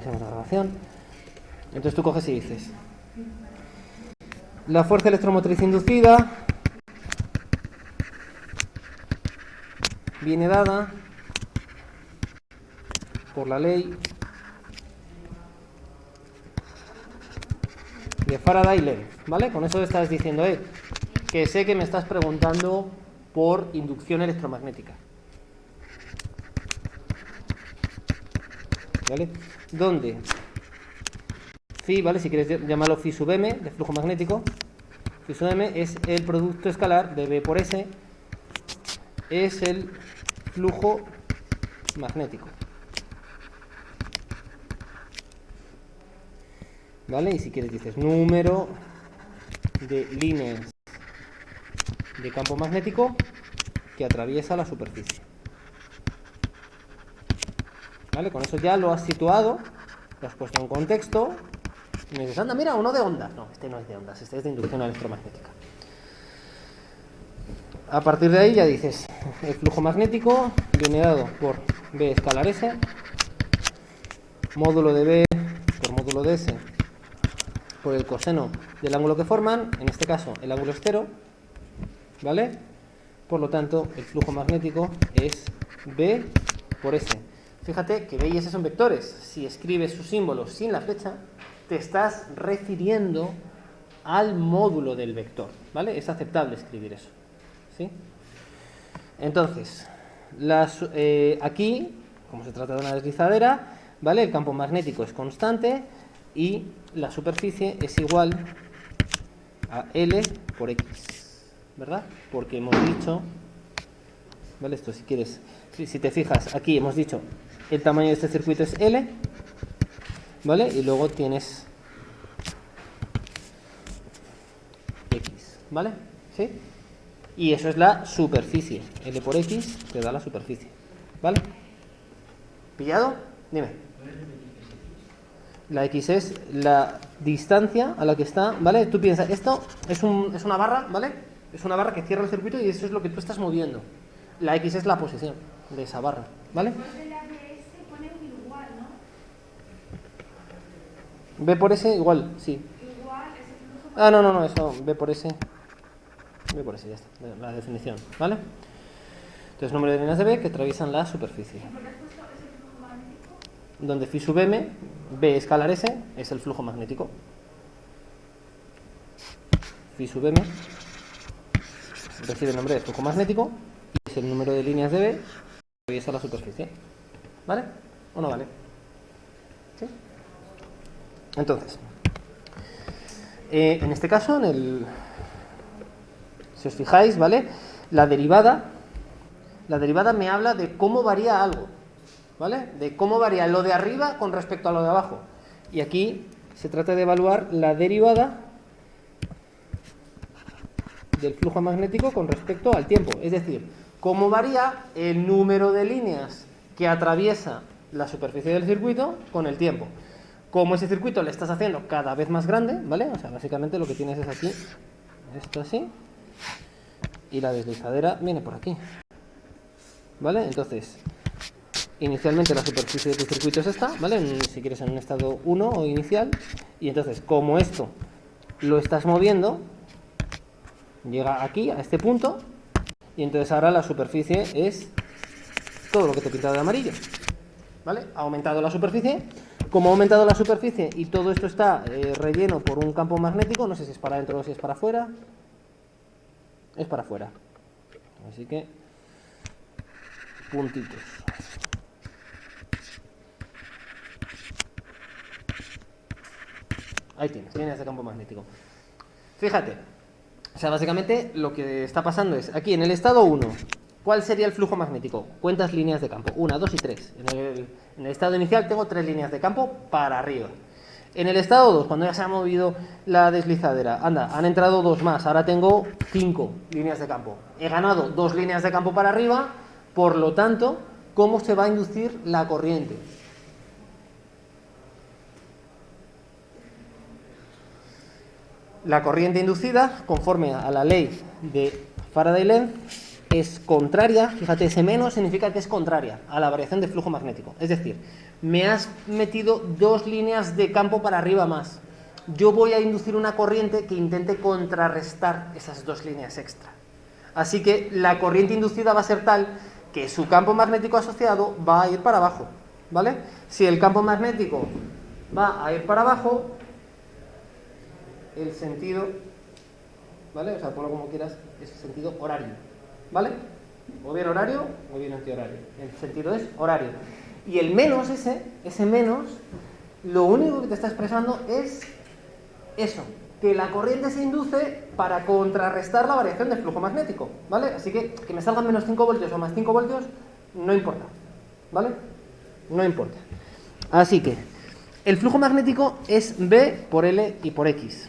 reiniciamos la grabación. Entonces tú coges y dices: la fuerza electromotriz inducida viene dada por la ley de Faraday-Lenz, ¿vale? Con eso estás diciendo, que sé que me estás preguntando por inducción electromagnética, ¿vale? Donde phi, ¿vale? Si quieres llamarlo phi sub m, de flujo magnético, phi sub m es el producto escalar de B por S, es el flujo magnético, ¿vale? Y si quieres dices número de líneas de campo magnético que atraviesa la superficie, ¿vale? Con eso ya lo has situado, lo has puesto en contexto. Y me dices, anda, mira, uno de ondas. No, este no es de ondas, este es de inducción electromagnética. A partir de ahí ya dices, el flujo magnético viene dado por B escalar S, módulo de B por módulo de S, por el coseno del ángulo que forman, en este caso el ángulo es 0, ¿vale? Por lo tanto, el flujo magnético es B por S. Fíjate que B y S son vectores. Si escribes sus símbolos sin la flecha, te estás refiriendo al módulo del vector, ¿vale? Es aceptable escribir eso, ¿sí? Entonces, aquí, como se trata de una deslizadera, ¿vale? El campo magnético es constante y la superficie es igual a L por X, ¿verdad? Porque hemos dicho, ¿vale? Esto si quieres, si te fijas, aquí hemos dicho el tamaño de este circuito es L, ¿vale? Y luego tienes X, ¿vale? ¿Sí? Y eso es la superficie. L por X te da la superficie, ¿vale? ¿Pillado? Dime. La X es la distancia a la que está, ¿vale? Tú piensas, esto es una barra, ¿vale? Es una barra que cierra el circuito y eso es lo que tú estás moviendo. La X es la posición de esa barra, ¿vale? B por S igual, sí. Ah, no, eso, B por S, ya está, la definición, ¿vale? Entonces, número de líneas de B que atraviesan la superficie. Donde phi sub m, B escalar S, es el flujo magnético. Phi sub m recibe el nombre de flujo magnético y es el número de líneas de B que atraviesa la superficie. ¿Vale? ¿O no vale? ¿Sí? Entonces, en este caso, si os fijáis, ¿vale? La derivada me habla de cómo varía algo, ¿vale? De cómo varía lo de arriba con respecto a lo de abajo. Y aquí se trata de evaluar la derivada del flujo magnético con respecto al tiempo. Es decir, cómo varía el número de líneas que atraviesa la superficie del circuito con el tiempo. Como ese circuito le estás haciendo cada vez más grande, ¿vale? O sea, básicamente lo que tienes es aquí, esto así, y la deslizadera viene por aquí, ¿vale? Entonces, inicialmente la superficie de tu circuito es esta, ¿vale? Si quieres en un estado 1 o inicial, y entonces, como esto lo estás moviendo, llega aquí, a este punto, y entonces ahora la superficie es todo lo que te he pintado de amarillo, ¿vale? Ha aumentado la superficie. Como ha aumentado la superficie y todo esto está relleno por un campo magnético, no sé si es para adentro o si es para afuera, es para afuera. Así que, puntitos. Ahí tienes, líneas de campo magnético. Fíjate, o sea, básicamente lo que está pasando es, aquí en el estado 1, ¿cuál sería el flujo magnético? Cuentas líneas de campo, 1, 2 y 3. En el estado inicial tengo 3 líneas de campo para arriba. En el estado 2, cuando ya se ha movido la deslizadera, anda, han entrado 2 más, ahora tengo 5 líneas de campo. He ganado 2 líneas de campo para arriba, por lo tanto, ¿cómo se va a inducir la corriente? La corriente inducida, conforme a la ley de Faraday-Lenz, es contraria, fíjate, ese menos significa que es contraria a la variación de flujo magnético. Es decir, me has metido 2 líneas de campo para arriba más. Yo voy a inducir una corriente que intente contrarrestar esas 2 líneas extra. Así que la corriente inducida va a ser tal que su campo magnético asociado va a ir para abajo, ¿vale? Si el campo magnético va a ir para abajo, el sentido, ¿vale? O sea, ponlo como quieras, es el sentido horario, ¿vale? O bien horario o bien antihorario. El sentido es horario. Y el menos ese menos, lo único que te está expresando es eso, que la corriente se induce para contrarrestar la variación del flujo magnético, ¿vale? Así que me salgan menos 5 voltios o más 5 voltios, no importa, ¿vale? No importa. Así que el flujo magnético es B por L y por X.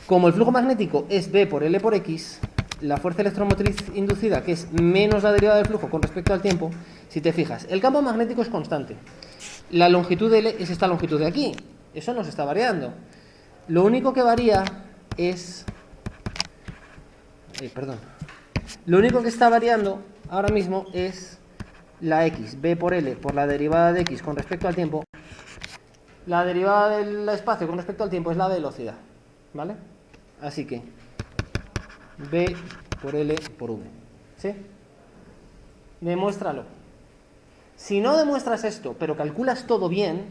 Como el flujo magnético es B por L por X, la fuerza electromotriz inducida, que es menos la derivada del flujo con respecto al tiempo, si te fijas, el campo magnético es constante. La longitud de L es esta longitud de aquí. Eso no se está variando. Lo único que varía es... Lo único que está variando ahora mismo es la X, B por L, por la derivada de X con respecto al tiempo. La derivada del espacio con respecto al tiempo es la velocidad, ¿vale? Así que B por L por V, ¿sí? Demuéstralo. Si no demuestras esto, pero calculas todo bien,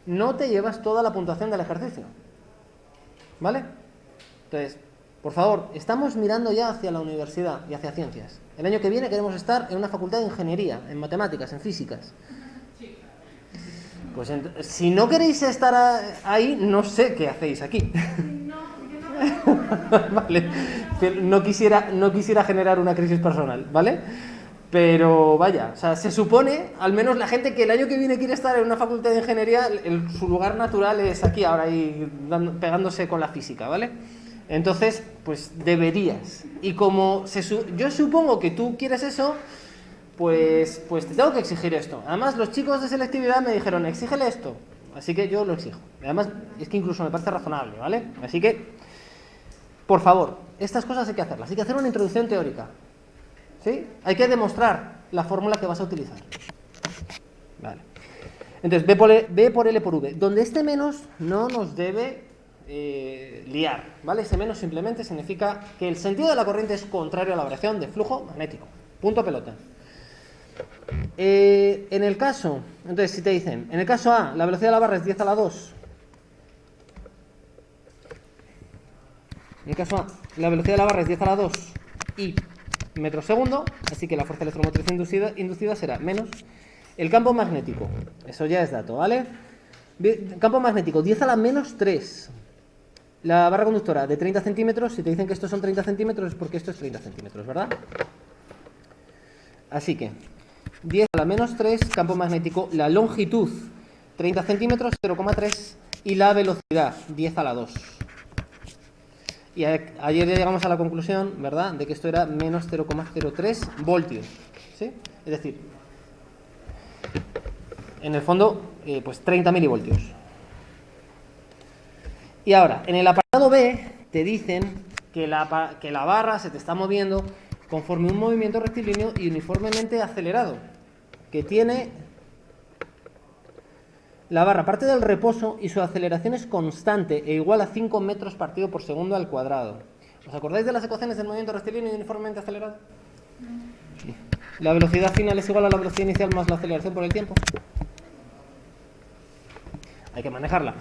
no te llevas toda la puntuación del ejercicio, ¿vale? Entonces, por favor, estamos mirando ya hacia la universidad y hacia ciencias. El año que viene queremos estar en una facultad de ingeniería, en matemáticas, en físicas. Pues si no queréis estar ahí, no sé qué hacéis aquí. Vale. No quisiera generar una crisis personal, ¿vale? Pero vaya, o sea, se supone, al menos la gente que el año que viene quiere estar en una facultad de ingeniería, su lugar natural es aquí, ahora ahí pegándose con la física, ¿vale? Entonces, pues deberías. Y como yo supongo que tú quieres eso, pues te tengo que exigir esto. Además, los chicos de selectividad me dijeron, exígele esto. Así que yo lo exijo. Además, es que incluso me parece razonable, ¿vale? Así que, por favor, estas cosas hay que hacerlas. Hay que hacer una introducción teórica. ¿Sí? Hay que demostrar la fórmula que vas a utilizar. Vale. Entonces, B por L por V. Donde este menos no nos debe liar, ¿vale? Ese menos simplemente significa que el sentido de la corriente es contrario a la variación de flujo magnético. Punto pelota. En el caso, entonces, si te dicen, en el caso A, la velocidad de la barra es 10 a la 2. En el caso A, la velocidad de la barra es 10 a la 2 y metros segundo, así que la fuerza electromotriz inducida será menos el campo magnético. Eso ya es dato, ¿vale? Campo magnético 10 a la menos 3. La barra conductora de 30 centímetros, si te dicen que estos son 30 centímetros es porque esto es 30 centímetros, ¿verdad? Así que 10 a la menos 3, campo magnético, la longitud 30 centímetros, 0,3 y la velocidad 10 a la 2. Y ayer ya llegamos a la conclusión, ¿verdad?, de que esto era menos 0,03 voltios, ¿sí? Es decir, en el fondo, pues 30 milivoltios. Y ahora, en el apartado B, te dicen que la barra se te está moviendo conforme un movimiento rectilíneo y uniformemente acelerado, que tiene... La barra parte del reposo y su aceleración es constante e igual a 5 metros partido por segundo al cuadrado. ¿Os acordáis de las ecuaciones del movimiento rectilíneo y uniformemente acelerado? Sí. La velocidad final es igual a la velocidad inicial más la aceleración por el tiempo. Hay que manejarla.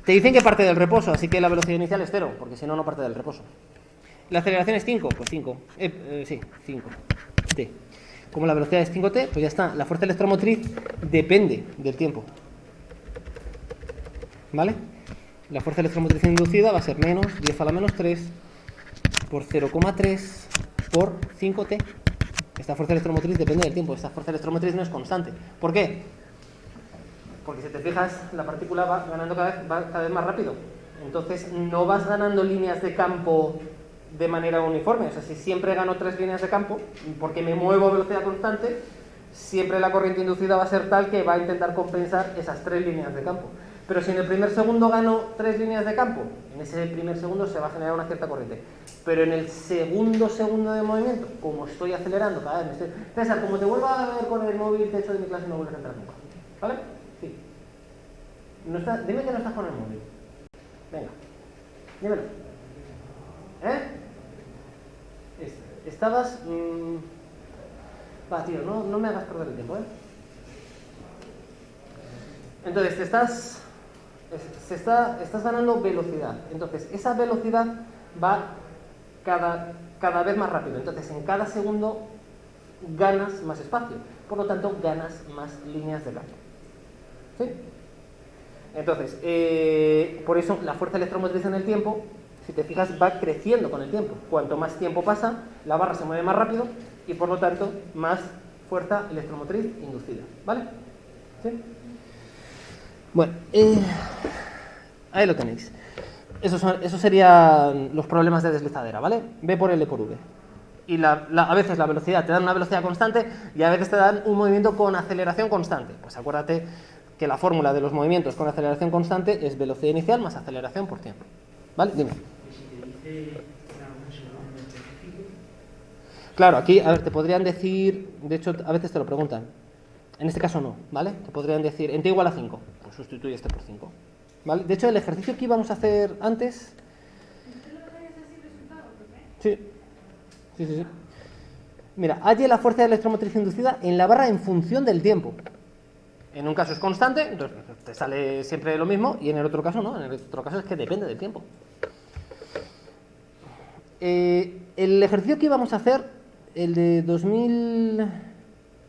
Te dicen que parte del reposo, así que la velocidad inicial es 0, porque si no, no parte del reposo. La aceleración es 5, pues 5. Sí, 5. T. Como la velocidad es 5t, pues ya está. La fuerza electromotriz depende del tiempo. ¿Vale? La fuerza electromotriz inducida va a ser menos 10 a la menos 3 por 0,3 por 5t. Esta fuerza electromotriz depende del tiempo. Esta fuerza electromotriz no es constante. ¿Por qué? Porque si te fijas, la partícula va ganando cada vez más rápido. Entonces no vas ganando líneas de campo de manera uniforme. O sea, si siempre gano 3 líneas de campo, porque me muevo a velocidad constante, siempre la corriente inducida va a ser tal que va a intentar compensar esas 3 líneas de campo. Pero si en el primer segundo gano 3 líneas de campo, en ese primer segundo se va a generar una cierta corriente. Pero en el segundo de movimiento, como estoy acelerando cada vez, César, como te vuelva a ver con el móvil, te echo de mi clase y no vuelves a entrar nunca. ¿Vale? Sí. Dime que no estás con el móvil. Venga. Dímelo. Estabas... Va, tío, no me hagas perder el tiempo, Entonces, estás ganando velocidad. Entonces, esa velocidad va cada vez más rápido. Entonces, en cada segundo ganas más espacio. Por lo tanto, ganas más líneas de campo. ¿Sí? Entonces, por eso la fuerza electromotriz en el tiempo, si te fijas, va creciendo con el tiempo. Cuanto más tiempo pasa, la barra se mueve más rápido y, por lo tanto, más fuerza electromotriz inducida. ¿Vale? ¿Sí? Bueno, ahí lo tenéis. Esos serían los problemas de deslizadera, ¿vale? V por L por V. Y a veces la velocidad, te dan una velocidad constante y a veces te dan un movimiento con aceleración constante. Pues acuérdate que la fórmula de los movimientos con aceleración constante es velocidad inicial más aceleración por tiempo. ¿Vale? Dime. ¿Y si te dice un segundo específico? Claro, aquí, a ver, te podrían decir, de hecho, a veces te lo preguntan. En este caso no, ¿vale? Te podrían decir, en t igual a 5, pues sustituye este por 5. ¿Vale? De hecho, el ejercicio que íbamos a hacer antes... Sí. Mira, halle la fuerza electromotriz inducida en la barra en función del tiempo. En un caso es constante, entonces te sale siempre lo mismo, y en el otro caso no, en el otro caso es que depende del tiempo. El ejercicio que íbamos a hacer, el de 2000,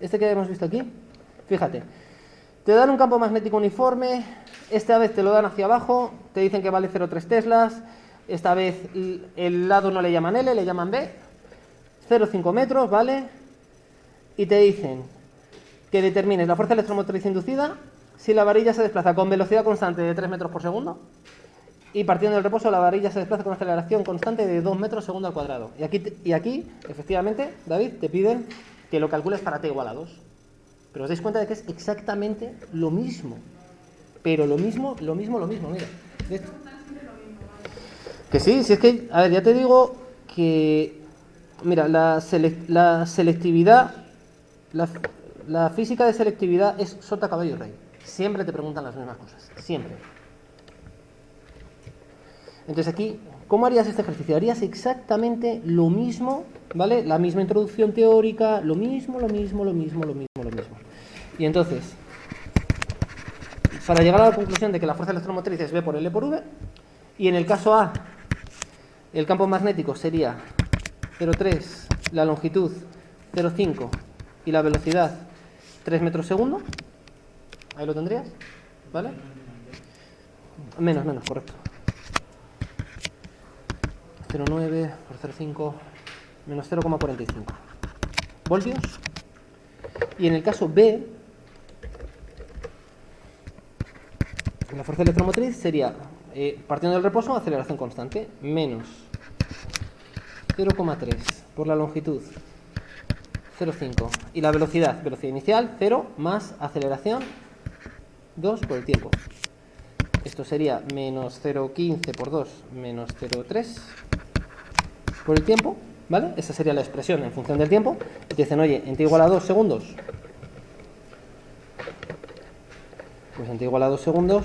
este que hemos visto aquí, fíjate, te dan un campo magnético uniforme, esta vez te lo dan hacia abajo, te dicen que vale 0,3 teslas, esta vez el lado no le llaman L, le llaman B, 0,5 metros, ¿vale? Y te dicen que determines la fuerza electromotriz inducida si la varilla se desplaza con velocidad constante de 3 metros por segundo y partiendo del reposo la varilla se desplaza con aceleración constante de 2 metros segundo al cuadrado. Y aquí, efectivamente, David, te piden que lo calcules para t igual a 2. Pero os dais cuenta de que es exactamente lo mismo. Pero lo mismo, mira. Que sí, si es que, a ver, ya te digo que, mira, la selectividad, la física de selectividad es sota, caballo y rey. Siempre te preguntan las mismas cosas, siempre. Entonces aquí, ¿cómo harías este ejercicio? Harías exactamente lo mismo, ¿vale? La misma introducción teórica, lo mismo. Y entonces, para llegar a la conclusión de que la fuerza electromotriz es V por L por V, y en el caso A, el campo magnético sería 0,3, la longitud 0,5 y la velocidad 3 metros segundo, ahí lo tendrías, ¿vale? Menos, correcto. 0,9 por 0,5 menos 0,45 voltios. Y en el caso B, la fuerza electromotriz sería, partiendo del reposo, aceleración constante, menos 0,3 por la longitud 0,5 y la velocidad inicial 0 más aceleración 2 por el tiempo. Esto sería menos 0,15 por 2 menos 0,3 por el tiempo, ¿vale? Esa sería la expresión en función del tiempo. Y te dicen, oye, en t igual a 2 segundos, pues en t igual a 2 segundos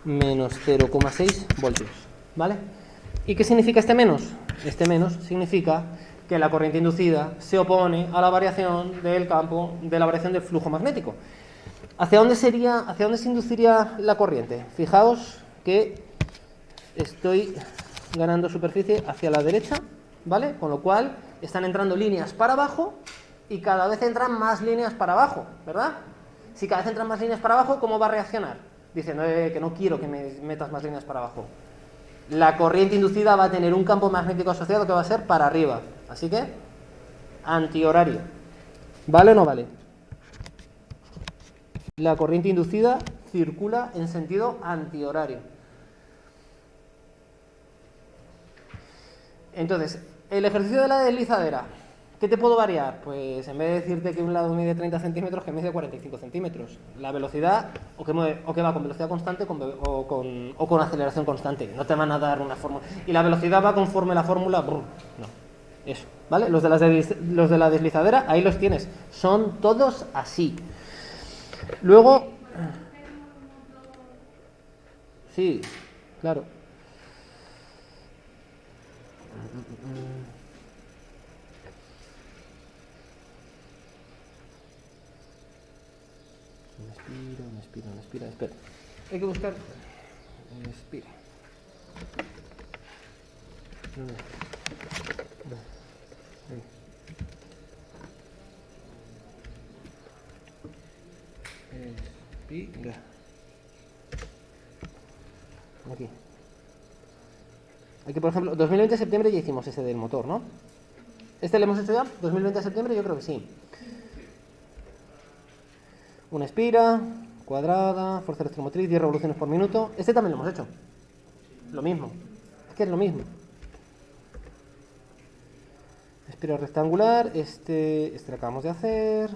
menos 0,6 voltios, ¿vale? ¿Y qué significa este menos? Este menos significa que la corriente inducida se opone a la variación del campo, de la variación del flujo magnético. ¿Hacia dónde se induciría la corriente? Fijaos que estoy ganando superficie hacia la derecha, ¿vale? Con lo cual están entrando líneas para abajo y cada vez entran más líneas para abajo, ¿verdad? Si cada vez entran más líneas para abajo, ¿cómo va a reaccionar? Diciendo que no quiero que me metas más líneas para abajo. La corriente inducida va a tener un campo magnético asociado que va a ser para arriba. Así que, antihorario. ¿Vale o no vale? La corriente inducida circula en sentido antihorario. Entonces, el ejercicio de la deslizadera. ¿Qué te puedo variar? Pues en vez de decirte que un lado mide 30 centímetros, que mide 45 centímetros. La velocidad, o que va con velocidad constante o con aceleración constante. No te van a dar una fórmula. Y la velocidad va conforme la fórmula. No, eso. ¿Vale? Los de la deslizadera, ahí los tienes. Son todos así. Luego... Sí, claro. Espera. Hay que buscar... Expira. Expira. Aquí, por ejemplo, 2020 de septiembre ya hicimos ese del motor, ¿no? ¿Este lo hemos hecho ya? 2020 de septiembre yo creo que sí. Una espira, cuadrada, fuerza electromotriz, 10 revoluciones por minuto. Este también lo hemos hecho. Lo mismo. Es que es lo mismo. Espira rectangular, este lo acabamos de hacer.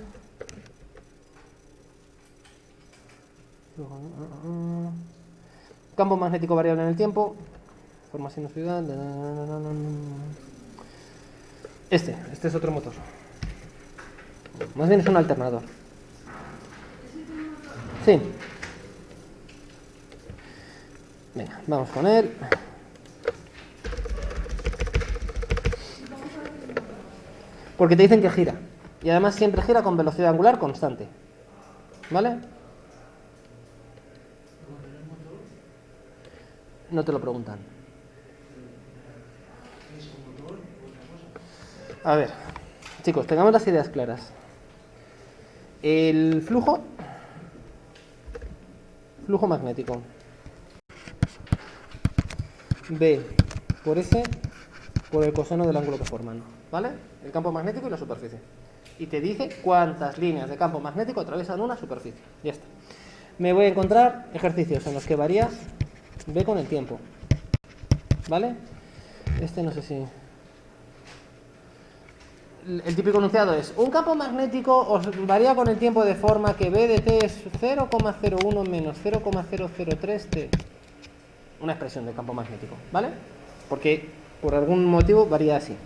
Campo magnético variable en el tiempo. Forma sinusoidal. Este es otro motor. Más bien es un alternador. Sí. Venga, vamos con él. Porque te dicen que gira. Y además siempre gira con velocidad angular constante. ¿Vale? No te lo preguntan. A ver, chicos, tengamos las ideas claras. El flujo magnético B por S por el coseno del ángulo que forman, ¿vale? El campo magnético y la superficie. Y te dice cuántas líneas de campo magnético atraviesan una superficie. Ya está. Me voy a encontrar ejercicios en los que varía B con el tiempo, ¿vale? Este no sé si... El típico enunciado es: un campo magnético os varía con el tiempo de forma que B de t es 0,01 menos 0,003 t. Una expresión de campo magnético, ¿vale? Porque por algún motivo varía así.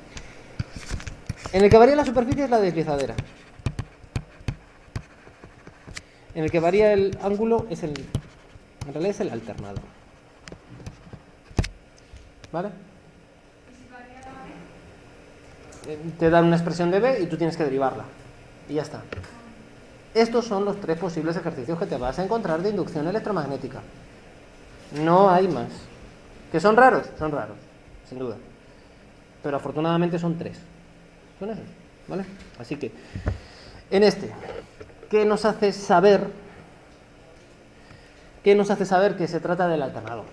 En el que varía la superficie es la deslizadera. En el que varía el ángulo es en realidad es el alternador, ¿vale? Te dan una expresión de B y tú tienes que derivarla. Y ya está. Estos son los 3 posibles ejercicios que te vas a encontrar de inducción electromagnética. No hay más. ¿Que son raros? Son raros, sin duda. Pero afortunadamente son 3. Son esos, ¿vale? Así que, en este, ¿qué nos hace saber que se trata del alternador?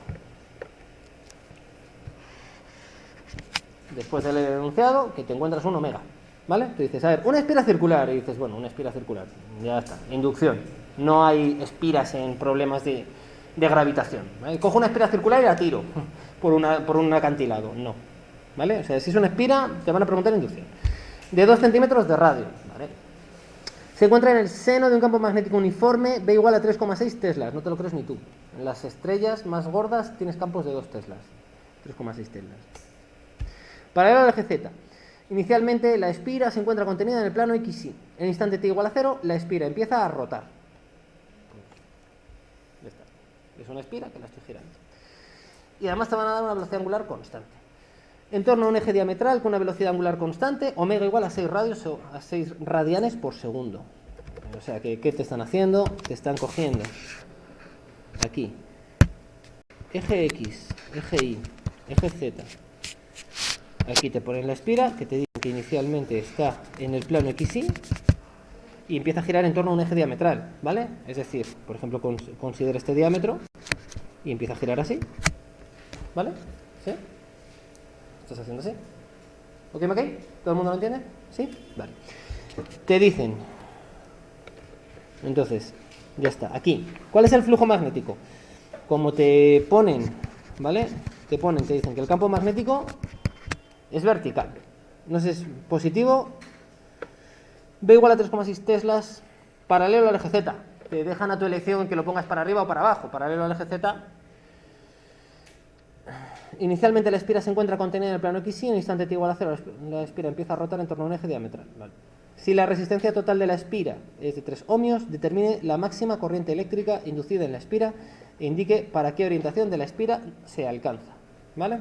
Después del enunciado, que te encuentras un omega, ¿vale? Tú dices, a ver, una espira circular, y dices, bueno, una espira circular, ya está, inducción. No hay espiras en problemas de gravitación, ¿vale? Cojo una espira circular y la tiro por un acantilado, no, ¿vale? O sea, si es una espira, te van a preguntar inducción. De 2 centímetros de radio, ¿vale? Se encuentra en el seno de un campo magnético uniforme, B igual a 3,6 teslas, no te lo crees ni tú. En las estrellas más gordas tienes campos de 2 teslas, 3,6 teslas. Paralelo al eje Z. Inicialmente la espira se encuentra contenida en el plano XY. En el instante t igual a 0, la espira empieza a rotar. Ya está. Es una espira que la estoy girando. Y además te van a dar una velocidad angular constante. En torno a un eje diametral con una velocidad angular constante, omega igual a 6 radios o a 6 radianes por segundo. O sea, que ¿qué te están haciendo? Te están cogiendo aquí eje X, eje Y, eje Z. Aquí te ponen la espira, que te dicen que inicialmente está en el plano XY y empieza a girar en torno a un eje diametral, ¿vale? Es decir, por ejemplo, considera este diámetro y empieza a girar así, ¿vale? ¿Sí? ¿Estás haciendo así? ¿Ok? ¿Todo el mundo lo entiende? ¿Sí? Vale. Te dicen, entonces, ya está, aquí. ¿Cuál es el flujo magnético? Como te ponen, ¿vale? Te dicen que el campo magnético es vertical. No sé, es positivo B igual a 3,6 teslas paralelo al eje Z. Te dejan a tu elección que lo pongas para arriba o para abajo. Paralelo al eje Z. Inicialmente la espira se encuentra contenida en el plano XY y en instante t igual a 0 la espira empieza a rotar en torno a un eje diametral. Vale. Si la resistencia total de la espira es de 3 ohmios, determine la máxima corriente eléctrica inducida en la espira e indique para qué orientación de la espira se alcanza. ¿Vale?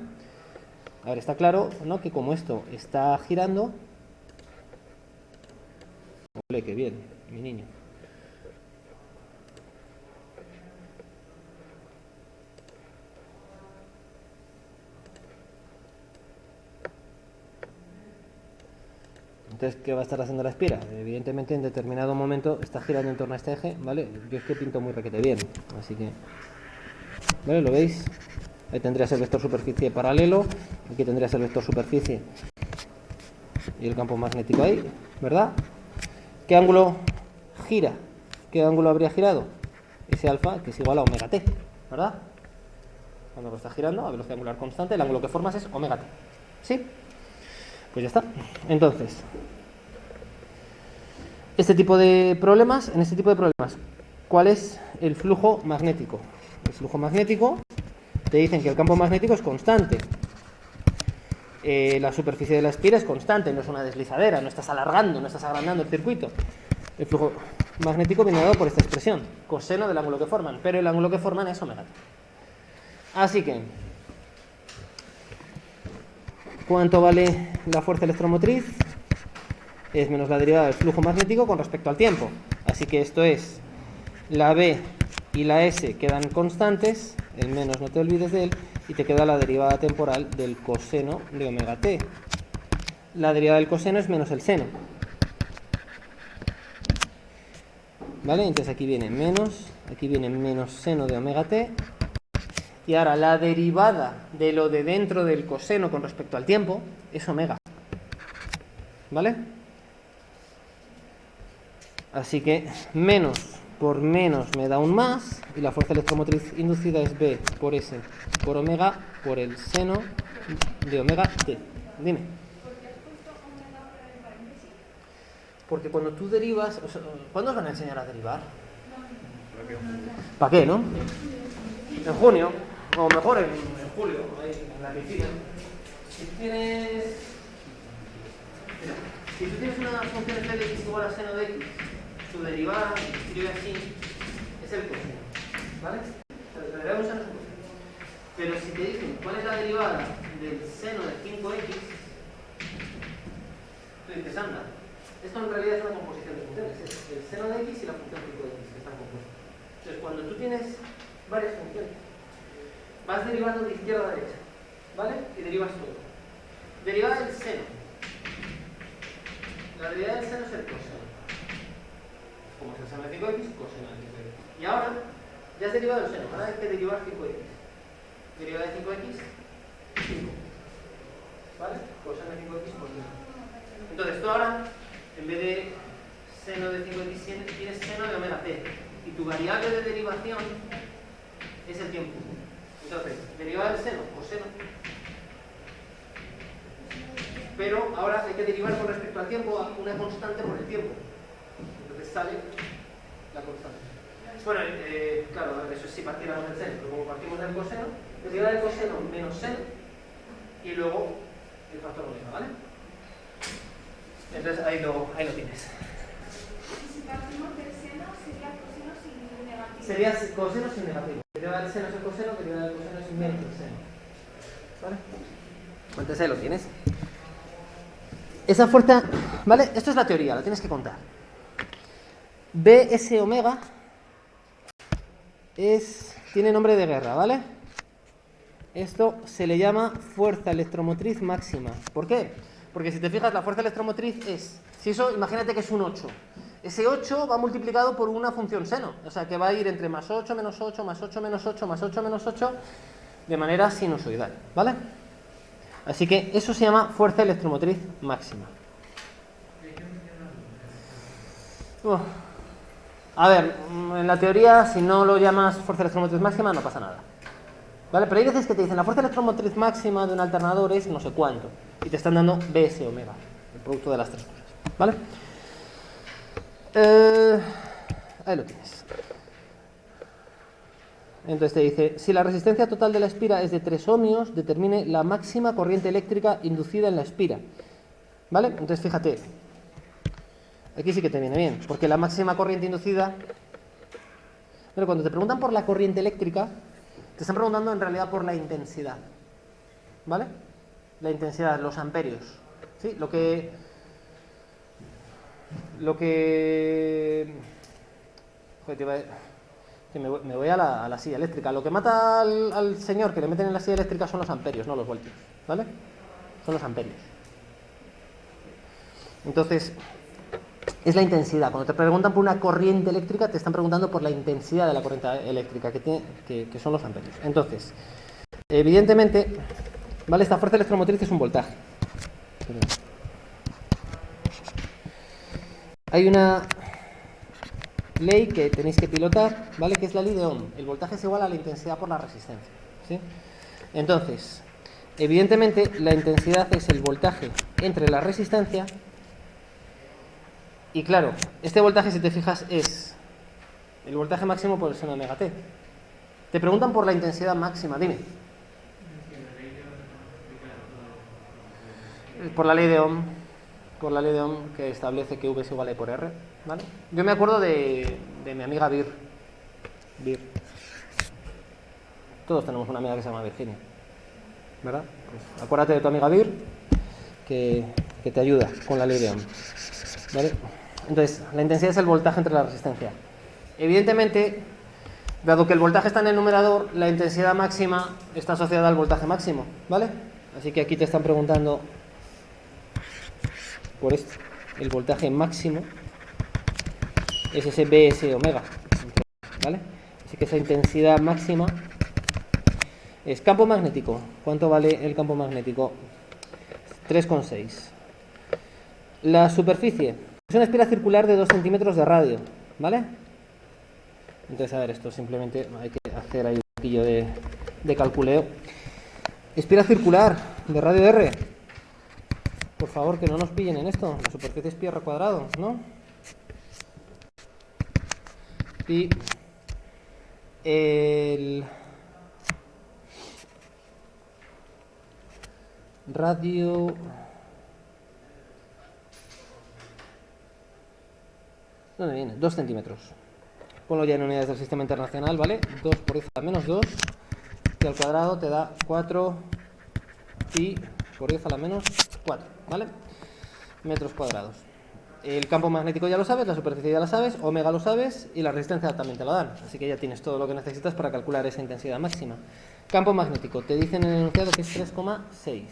A ver, está claro, ¿no?, que como esto está girando... ¡Ole, qué bien, mi niño! Entonces, ¿qué va a estar haciendo la espira? Evidentemente, en determinado momento está girando en torno a este eje, ¿vale? Yo es que pinto muy requete bien, así que... ¿Vale? ¿Lo veis? Ahí tendrías el vector superficie paralelo, aquí tendrías el vector superficie y el campo magnético ahí, ¿verdad? ¿Qué ángulo gira? ¿Qué ángulo habría girado? Ese alfa, que es igual a omega t, ¿verdad? Cuando lo está girando a velocidad angular constante, el ángulo que formas es omega t. ¿Sí? Pues ya está. Entonces, en este tipo de problemas, ¿cuál es el flujo magnético? El flujo magnético, te dicen que el campo magnético es constante. La superficie de la espira es constante, no es una deslizadera, no estás alargando, no estás agrandando el circuito. El flujo magnético viene dado por esta expresión, coseno del ángulo que forman, pero el ángulo que forman es omega t. Así que, ¿cuánto vale la fuerza electromotriz? Es menos la derivada del flujo magnético con respecto al tiempo. Así que esto es, la B y la S quedan constantes, el menos no te olvides de él, y te queda la derivada temporal del coseno de omega t. La derivada del coseno es menos el seno. ¿Vale? Entonces aquí viene menos seno de omega t. Y ahora la derivada de lo de dentro del coseno con respecto al tiempo es omega. ¿Vale? Así que menos por menos me da un más, y la fuerza electromotriz inducida es B por S por omega por el seno de omega t. Dime. Porque cuando tú derivas... ¿Cuándo os van a enseñar a derivar? ¿Para qué, no? En junio, o mejor en julio, ahí en la piscina. Si tú tienes una función f de x igual a seno de x, su derivada, si escribe así, es el coseno, ¿vale? La derivada de un seno es un coseno. Pero si te dicen cuál es la derivada del seno de 5x, tú dices, anda, esto en realidad es una composición de funciones, es el seno de x y la función 5x que están compuestas. Entonces, cuando tú tienes varias funciones, vas derivando de izquierda a derecha, ¿vale? Y derivas todo. Derivada del seno. La derivada del seno es el coseno. Como es el seno de 5x, coseno de 5x. Y ahora, ya has derivado el seno, ahora hay que derivar 5x. Derivada de 5x, 5. ¿Vale? Coseno de 5x por 5. Entonces, tú ahora, en vez de seno de 5x, tienes seno de omega t. Y tu variable de derivación es el tiempo. Entonces, derivada del seno, coseno. Pero ahora hay que derivar con respecto al tiempo a una constante por el tiempo. Entonces sale la constante. Bueno, claro, eso es si partiéramos del seno, pero como partimos del coseno, derivada del coseno menos seno y luego el factor omega, ¿vale? Entonces ahí lo tienes. Y si partimos del seno, sería coseno sin negativo. Sería coseno sin negativo. Derivada del seno es el coseno, derivada del coseno es menos el seno. ¿Vale? Entonces ahí lo tienes. Esa fuerza, ¿vale? Esto es la teoría, la tienes que contar. BS omega tiene nombre de guerra, ¿vale? Esto se le llama fuerza electromotriz máxima. ¿Por qué? Porque si te fijas, la fuerza electromotriz es, si eso, imagínate que es un 8. Ese 8 va multiplicado por una función seno, o sea que va a ir entre más 8, menos 8, más 8, menos 8, más 8, menos 8, de manera sinusoidal, ¿vale? Así que eso se llama fuerza electromotriz máxima. A ver, en la teoría, si no lo llamas fuerza electromotriz máxima, no pasa nada. ¿Vale? Pero hay veces que te dicen la fuerza electromotriz máxima de un alternador es no sé cuánto. Y te están dando BS omega, el producto de las tres cosas. ¿Vale? Ahí lo tienes. Entonces te dice, si la resistencia total de la espira es de 3 ohmios, determine la máxima corriente eléctrica inducida en la espira. ¿Vale? Entonces fíjate, aquí sí que te viene bien, porque la máxima corriente inducida... Pero cuando te preguntan por la corriente eléctrica, te están preguntando en realidad por la intensidad. ¿Vale? La intensidad, los amperios. ¿Sí? Lo que... Joder, que me voy a la silla eléctrica. Lo que mata al señor que le meten en la silla eléctrica son los amperios, no los voltios. ¿Vale? Son los amperios. Entonces, es la intensidad. Cuando te preguntan por una corriente eléctrica, te están preguntando por la intensidad de la corriente eléctrica, que son los amperios. Entonces, evidentemente, ¿vale? Esta fuerza electromotriz es un voltaje. Hay una ley que tenéis que pilotar, ¿vale? Que es la ley de Ohm. El voltaje es igual a la intensidad por la resistencia, ¿sí? Entonces, evidentemente, la intensidad es el voltaje entre la resistencia. Y claro, este voltaje, si te fijas, es el voltaje máximo por el seno de omega t. Te preguntan por la intensidad máxima, dime. Por la ley de Ohm. Por la ley de Ohm, que establece que V es igual a E por R, ¿vale? Yo me acuerdo de mi amiga Vir. Todos tenemos una amiga que se llama Virginia, ¿verdad? Pues acuérdate de tu amiga Vir, que te ayuda con la ley de Ohm, ¿vale? Entonces, la intensidad es el voltaje entre la resistencia. Evidentemente, dado que el voltaje está en el numerador, la intensidad máxima está asociada al voltaje máximo, ¿vale? Así que aquí te están preguntando por esto. El voltaje máximo es ese BS omega, ¿vale? Así que esa intensidad máxima es campo magnético. ¿Cuánto vale el campo magnético? 3,6. La superficie es una espira circular de 2 centímetros de radio, ¿vale? Entonces, a ver, esto simplemente hay que hacer ahí un poquillo de calculeo. Espira circular de radio R. Por favor, que no nos pillen en esto. La superficie es pi r cuadrado, ¿no? Pi. El radio... ¿Dónde viene? 2 centímetros. Ponlo ya en unidades del sistema internacional, ¿vale? 2 por 10 a la menos 2, pi al cuadrado te da 4 pi por 10 a la menos 4, ¿vale? Metros cuadrados. El campo magnético ya lo sabes, la superficie ya la sabes, omega lo sabes y la resistencia también te la dan. Así que ya tienes todo lo que necesitas para calcular esa intensidad máxima. Campo magnético, te dicen en el enunciado que es 3,6.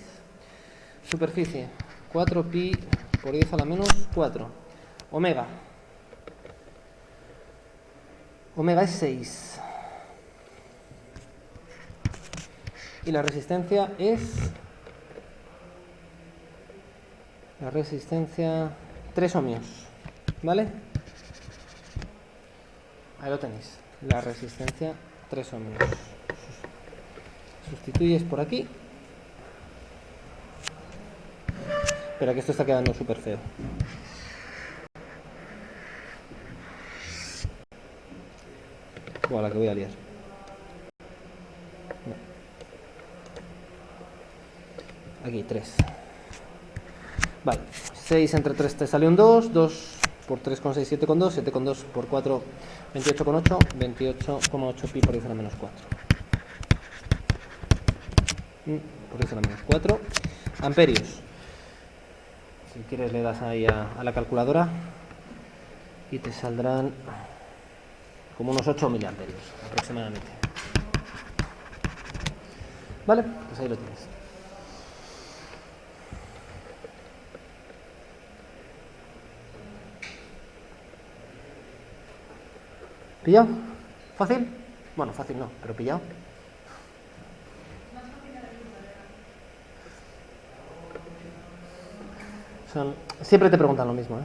Superficie, 4 pi por 10 a la menos 4. Omega. Omega es 6. Y la resistencia es... La resistencia... 3 ohmios. ¿Vale? Ahí lo tenéis. La resistencia 3 ohmios. Sustituyes por aquí. Espera, que esto está quedando súper feo. Buah, la que voy a liar. No. Aquí, 3. Vale, 6 entre 3 te sale un 2. 2 por 3,6, 7,2. 7,2 por 4, 28,8. 28,8 pi por 10 a la menos 4. Por 10 a la menos 4. Amperios. Si quieres le das ahí a la calculadora y te saldrán como unos 8 miliamperios aproximadamente. Vale, pues ahí lo tienes. ¿Pillado? ¿Fácil? Bueno, fácil no, pero pillado. Siempre te preguntan lo mismo, ¿eh?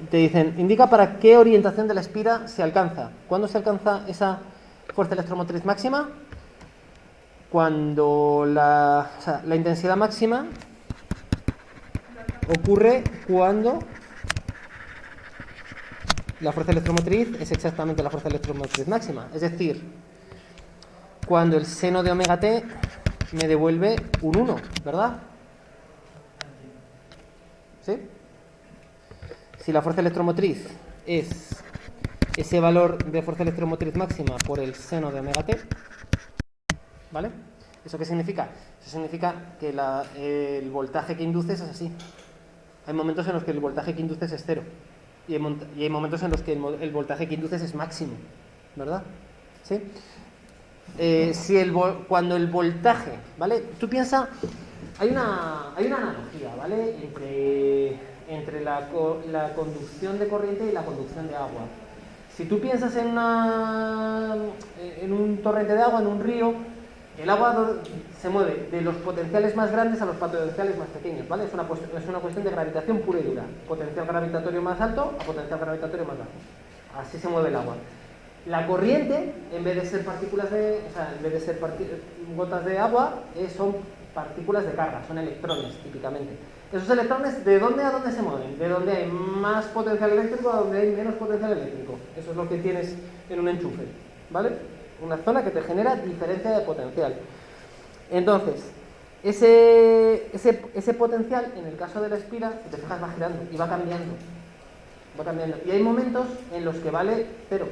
Te dicen, indica para qué orientación de la espira se alcanza. ¿Cuándo se alcanza esa fuerza electromotriz máxima? Cuando la intensidad máxima ocurre cuando la fuerza electromotriz es exactamente la fuerza electromotriz máxima. Es decir, cuando el seno de omega t me devuelve un 1, ¿verdad? ¿Sí? Si la fuerza electromotriz es ese valor de fuerza electromotriz máxima por el seno de omega t, ¿vale? ¿Eso qué significa? Eso significa que el voltaje que induces es así. Hay momentos en los que el voltaje que induces es cero. Y hay momentos en los que el voltaje que induces es máximo, ¿verdad? ¿Sí? Cuando el voltaje, ¿vale? Tú piensas, hay una analogía, ¿vale? Entre la conducción de corriente y la conducción de agua. Si tú piensas en un torrente de agua, en un río, el agua se mueve de los potenciales más grandes a los potenciales más pequeños, ¿vale? Es una cuestión de gravitación pura y dura. Potencial gravitatorio más alto a potencial gravitatorio más bajo. Así se mueve el agua. La corriente, en vez de ser gotas de agua, son partículas de carga, son electrones, típicamente. Esos electrones, ¿de dónde a dónde se mueven? De donde hay más potencial eléctrico a donde hay menos potencial eléctrico. Eso es lo que tienes en un enchufe, ¿vale? Una zona que te genera diferencia de potencial. Entonces, ese potencial, en el caso de la espira, si te fijas, va girando y va cambiando. Va cambiando. Y hay momentos en los que vale cero.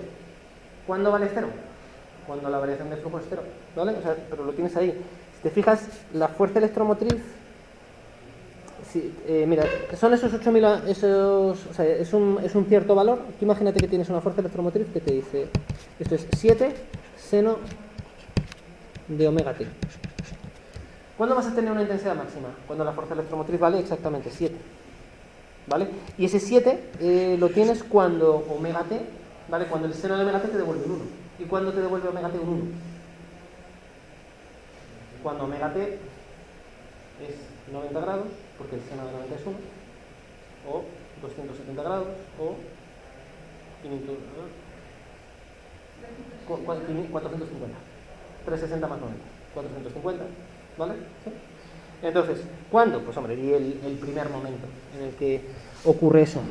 ¿Cuándo vale cero? Cuando la variación de flujo es cero, ¿vale? O sea, pero lo tienes ahí. Si te fijas, la fuerza electromotriz, mira, son esos 8000, o sea, es un cierto valor. Tú imagínate que tienes una fuerza electromotriz que te dice, esto es 7 seno de omega t. ¿Cuándo vas a tener una intensidad máxima? Cuando la fuerza electromotriz vale exactamente 7, ¿vale? Y ese 7 lo tienes cuando omega t, ¿vale? Cuando el seno de omega t te devuelve un 1. ¿Y cuándo te devuelve omega t un 1? Cuando omega t es 90 grados, porque el seno de 90 es 1, o 270 grados, o 500, 450. 360 más 90, 450, ¿vale? ¿Sí? Entonces, ¿cuándo? Pues hombre, di el primer momento en el que ocurre eso,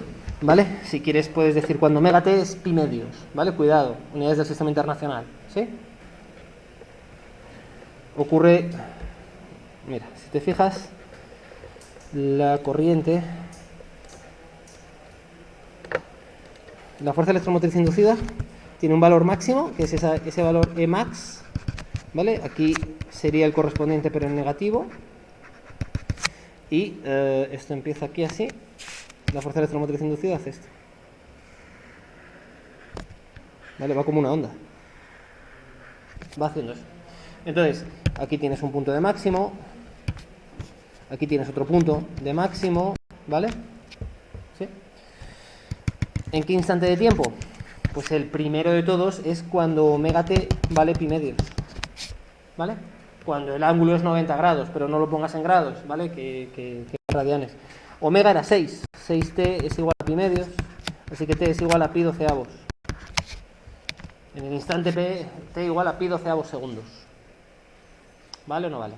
¿vale? Si quieres puedes decir cuando omega t es pi medios, ¿vale? Cuidado, unidades del sistema internacional, ¿sí? Ocurre, mira, si te fijas, la corriente, la fuerza electromotriz inducida tiene un valor máximo, que es ese valor E max, ¿vale? Aquí sería el correspondiente pero en negativo. Y esto empieza aquí así. La fuerza electromotriz inducida hace esto. ¿Vale? Va como una onda. Va haciendo eso. Entonces, aquí tienes un punto de máximo. Aquí tienes otro punto de máximo. ¿Vale? ¿Sí? ¿En qué instante de tiempo? Pues el primero de todos es cuando omega t vale pi medios. ¿Vale? Cuando el ángulo es 90 grados, pero no lo pongas en grados, ¿vale? Que radianes. Omega era 6. 6t es igual a pi medios, así que t es igual a pi doceavos. En el instante p, t igual a pi doceavos segundos. ¿Vale o no vale?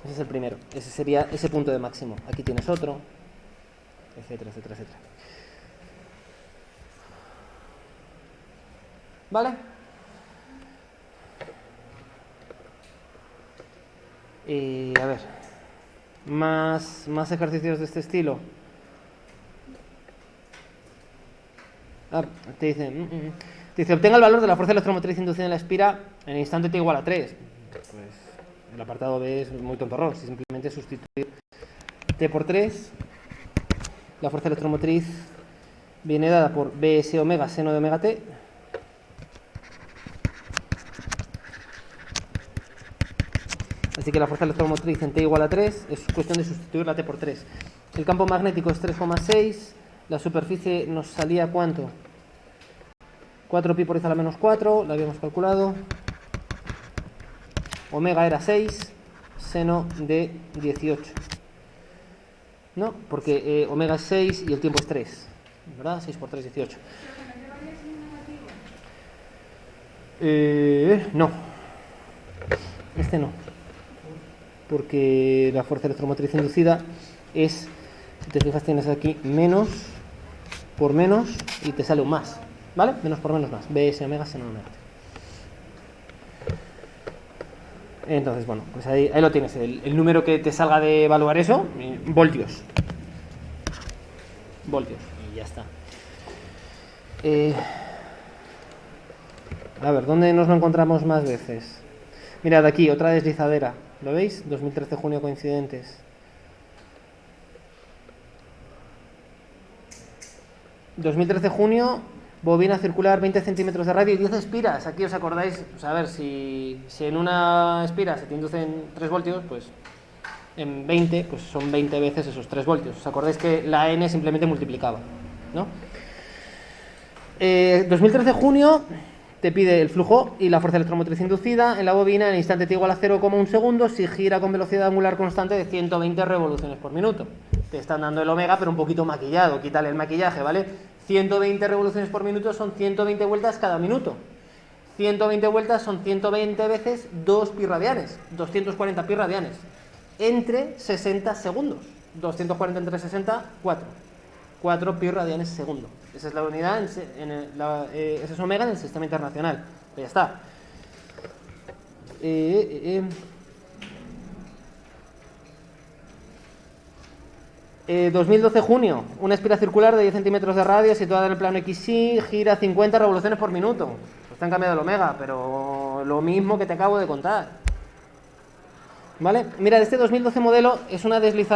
Ese es el primero. Ese sería ese punto de máximo. Aquí tienes otro, etcétera, etcétera, etcétera. ¿Vale? A ver, más ejercicios de este estilo. Te dice, obtenga el valor de la fuerza electromotriz inducida en la espira en el instante t igual a 3. Pues el apartado B es muy tontorrón. Si simplemente sustituir t por 3, la fuerza electromotriz viene dada por bs omega seno de omega t. Así que la fuerza electromotriz en t igual a 3 es cuestión de sustituir la t por 3. El campo magnético es 3,6. La superficie nos salía ¿cuánto? 4pi por 10 a la menos 4, la habíamos calculado. Omega era 6, seno de 18. ¿No? Porque omega es 6 y el tiempo es 3. ¿Verdad? 6 por 3, 18. No. Este no. porque la fuerza electromotriz inducida es, si te fijas, tienes aquí menos por menos y te sale un más, ¿vale? Menos por menos más, BS omega seno omega. Entonces, bueno, pues ahí lo tienes, el número que te salga de evaluar eso, voltios. Voltios, y ya está. A ver, ¿dónde nos lo encontramos más veces? Mirad aquí, otra deslizadera, ¿lo veis? 2013 junio coincidentes. 2013 junio, bobina circular 20 centímetros de radio y 10 espiras. Aquí os acordáis, pues a ver, si en una espira se te inducen 3 voltios, pues en 20, pues son 20 veces esos 3 voltios. ¿Os acordáis que la n simplemente multiplicaba, ¿no? 2013 junio te pide el flujo y la fuerza electromotriz inducida en la bobina en el instante t igual a 0,1 segundo si gira con velocidad angular constante de 120 revoluciones por minuto. Te están dando el omega, pero un poquito maquillado, quítale el maquillaje, ¿vale? 120 revoluciones por minuto son 120 vueltas cada minuto. 120 vueltas son 120 veces 2 pi radianes, 240 pi radianes, entre 60 segundos. 240 entre 60, 4 pi radianes segundo. Esa es la unidad, ese es omega en el sistema internacional. Pues ya está. 2012 junio, una espira circular de 10 centímetros de radio situada en el plano XY, gira 50 revoluciones por minuto. Pues te han cambiado el omega, pero lo mismo que te acabo de contar. ¿Vale? Mira, este 2012 modelo es una deslizadera.